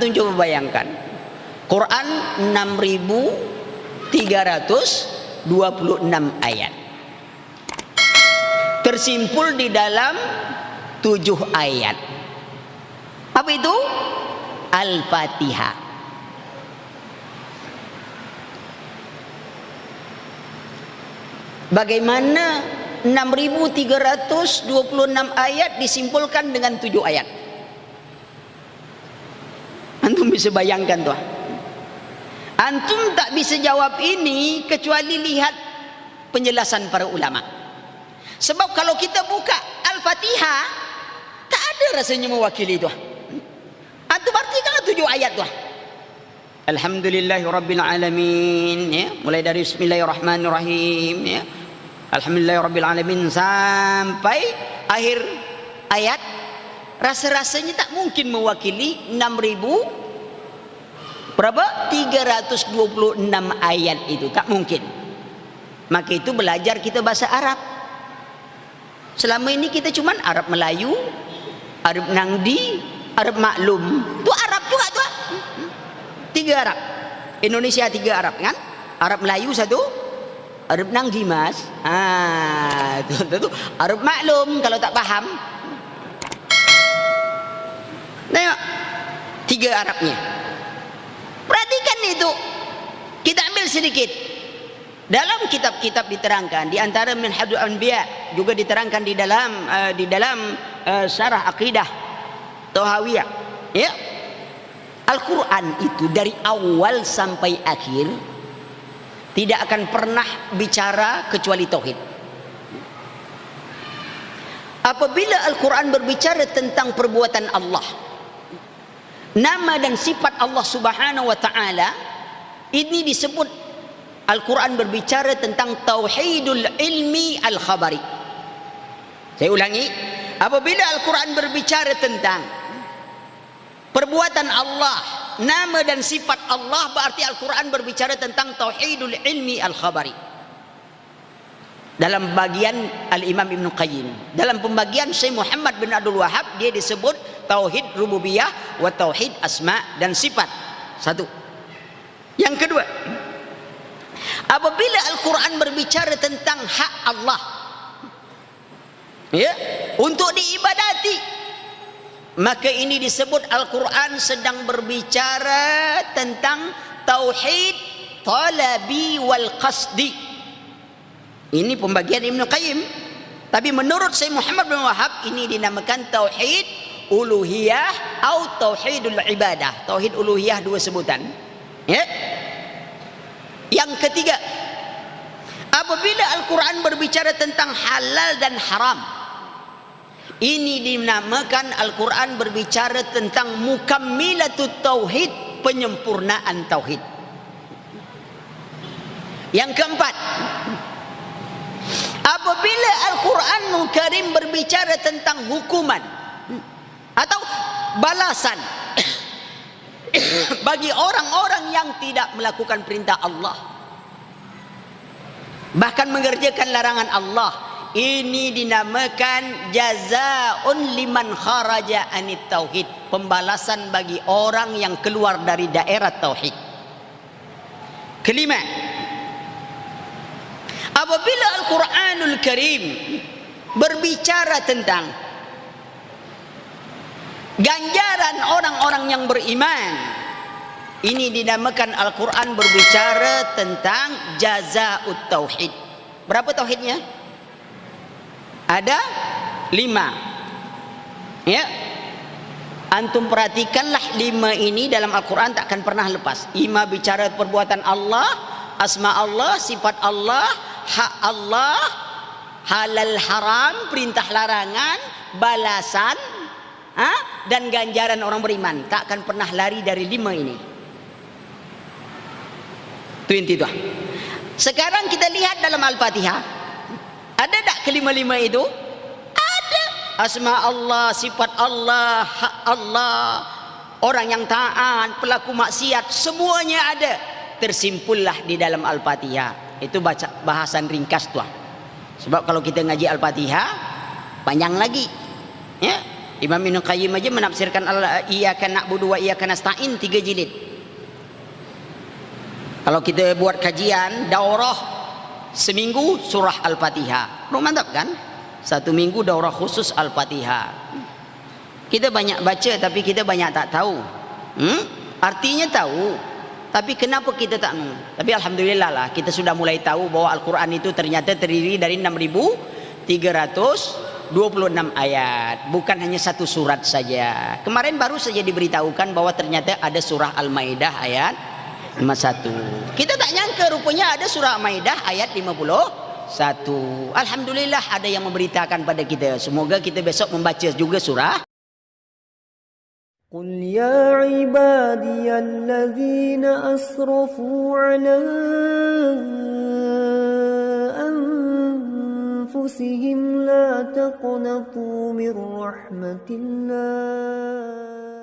Antum coba bayangkan, Quran 6.326 ayat, tersimpul di dalam 7 ayat. Apa itu? Al-Fatihah. Bagaimana 6.326 ayat disimpulkan dengan 7 ayat? Antum bisa bayangkan tuh. Antum tak bisa jawab ini kecuali lihat penjelasan para ulama. Sebab kalau kita buka Al-Fatihah, tak ada rasanya mewakili itu. Antum artikan 7 ayat tuh. Alhamdulillahirabbil alamin, ya, mulai dari bismillahirrahmanirrahim, ya. Alhamdulillahirabbil alamin sampai akhir ayat. Rasa-rasanya tak mungkin mewakili 326 ayat itu, tak mungkin. Maka itu belajar kita bahasa Arab. Selama ini kita cuman Arab Melayu, Arab Nangdi, Arab Maklum. Itu Arab juga tuh. 3 Arab. Indonesia 3 Arab kan? Arab Melayu 1, Arab Nangdi mas. Itu Arab Maklum kalau tak paham. Tengok 3 Arabnya. Perhatikan itu. Kita ambil sedikit. Dalam kitab-kitab diterangkan, di antara Minhajul Anbiya juga diterangkan di dalam syarah akidah Tahawiyah. Ya. Al-Quran itu dari awal sampai akhir tidak akan pernah bicara kecuali tauhid. Apabila Al-Quran berbicara tentang perbuatan Allah, nama dan sifat Allah Subhanahu wa taala, ini disebut Al-Quran berbicara tentang tauhidul ilmi al-khabari. Saya ulangi, apabila Al-Quran berbicara tentang perbuatan Allah, nama dan sifat Allah, berarti Al-Quran berbicara tentang tauhidul ilmi al-khabari. Dalam bagian Al-Imam Ibn Qayyim, dalam pembagian Syekh Muhammad bin Abdul Wahab, dia disebut tauhid rububiyah wa tauhid asma dan sifat. 1. Yang kedua, apabila Al-Quran berbicara tentang hak Allah, ya, untuk diibadati, maka ini disebut Al-Quran sedang berbicara tentang tauhid talabi wal qasdi. Ini pembagian Ibn Qayyim. Tapi menurut Syekh Muhammad bin Wahab, ini dinamakan tauhid uluhiyah atau tauhidul ibadah. Tauhid uluhiyah 2 sebutan. Ya. Yang ketiga, apabila Al-Quran berbicara tentang halal dan haram, ini dinamakan Al-Quran berbicara tentang mukammilatut tauhid, penyempurnaan tauhid. Yang keempat, apabila Al-Quranul Karim berbicara tentang hukuman atau balasan bagi orang-orang yang tidak melakukan perintah Allah, bahkan mengerjakan larangan Allah, ini dinamakan jazaa'un liman kharaja anit tauhid, pembalasan bagi orang yang keluar dari daerah tauhid. Kelima, apabila Al-Quranul Karim berbicara tentang ganjaran orang-orang yang beriman, ini dinamakan Al-Quran berbicara tentang jazaa'ut tauhid. Berapa tauhidnya? Ada 5. Ya. Antum perhatikanlah 5 ini dalam Al-Quran tak akan pernah lepas. 5 bicara perbuatan Allah, asma Allah, sifat Allah, hak Allah, halal haram, perintah larangan, balasan, dan ganjaran orang beriman. Tak akan pernah lari dari 5 ini. Itu inti itu. Sekarang kita lihat dalam Al-Fatihah, ada tak kelima-lima itu? Ada. Asma Allah, sifat Allah, hak Allah, orang yang taat, pelaku maksiat, semuanya ada. Tersimpullah di dalam Al-Fatihah. Itu baca bahasan ringkas tuh. Sebab kalau kita ngaji Al-Fatihah panjang lagi. Ya. Imam Ibnu Qayyim aja menafsirkan iyyaka na'budu wa iyyaka nasta'in 3 jilid. Kalau kita buat kajian daurah seminggu surah Al-Fatihah. Mantap kan? 1 minggu daurah khusus Al-Fatihah. Kita banyak baca tapi kita banyak tak tahu. Artinya tahu, tapi kenapa kita tak tahu? Tapi alhamdulillah lah kita sudah mulai tahu bahwa Al-Qur'an itu ternyata terdiri dari 6.326 ayat, bukan hanya 1 surat saja. Kemarin baru saja diberitahukan bahwa ternyata ada surah Al-Maidah ayat 51. Kita tak nyangka rupanya ada surah Al-Maidah ayat 51. Alhamdulillah ada yang memberitakan pada kita. Semoga kita besok membaca juga surah. قل يا عبادي الذين أسرفوا على أنفسهم لا تقنطوا من رحمة الله